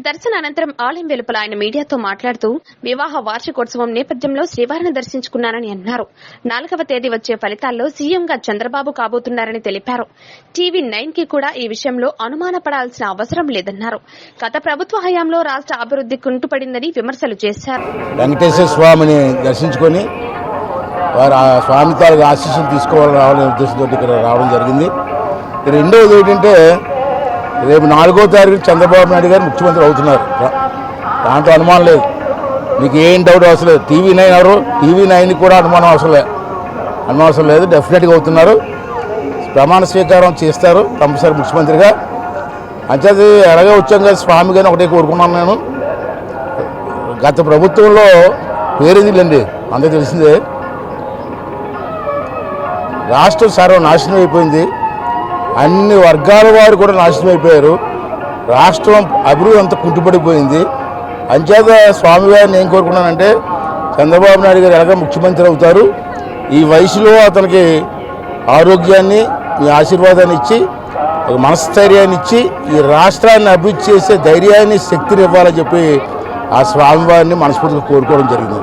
దర్శన అనంతరం ఆలయం వెలుపల ఆయన మీడియాతో మాట్లాడుతూ వివాహ వార్షికోత్సవం నేపథ్యంలో శ్రీవారిని దర్శించుకున్నానని అన్నారు. 4వ తేదీ వచ్చే ఫలితాల్లో సీఎంగా చంద్రబాబు కాబోతున్నారని తెలిపారు. TV9 కి కూడా ఈ విషయంలో అనుమానపడాల్సిన అవసరం లేదన్నారు. గత ప్రభుత్వ హయాంలో రాష్ట్ర అభివృద్ధి కుంటుపడిందని విమర్శలు చేశారు. వెంకటేశ్వర స్వామిని దర్శించుకొని వారు ఆ స్వామి తాలూకు ఆశీస్సులు తీసుకోవాలనే ఉద్దేశంతో ఇక్కడ రావడం జరిగింది. రెండవది ఏంటంటే రేపు 4వ తారీఖు చంద్రబాబు నాయుడు గారు ముఖ్యమంత్రి అవుతున్నారు. దాంట్లో అనుమానం లేదు, మీకు ఏం డౌట్ అవసరం లేదు. TV9 కూడా అనుమానం అవసరం లేదు. డెఫినెట్గా అవుతున్నారు. ప్రమాణ స్వీకారం చేస్తారు కంపల్సరీ ముఖ్యమంత్రిగా. అంచేది ఎలాగే వచ్చాం కదా స్వామి గారిని ఒకటే కోరుకున్నాను నేను. గత ప్రభుత్వంలో వేరేదిలేండి, అందరూ తెలిసిందే. రాష్ట్రం సర్వనాశనం అయిపోయింది. అన్ని వర్గాల వారు కూడా నాశనం అయిపోయారు. రాష్ట్రం అభివృద్ధి అంతా కుంటుపడిపోయింది. అంచేత స్వామివారిని ఏం కోరుకున్నానంటే చంద్రబాబు నాయుడు గారు ఎలాగ ముఖ్యమంత్రి అవుతారు, ఈ వయసులో అతనికి ఆరోగ్యాన్ని మీ ఆశీర్వాదాన్ని ఇచ్చి మనస్థైర్యాన్ని ఇచ్చి ఈ రాష్ట్రాన్ని అభివృద్ధి చేసే ధైర్యాన్ని శక్తిని ఇవ్వాలని చెప్పి ఆ స్వామివారిని మనస్ఫూర్తిగా కోరుకోవడం జరిగింది.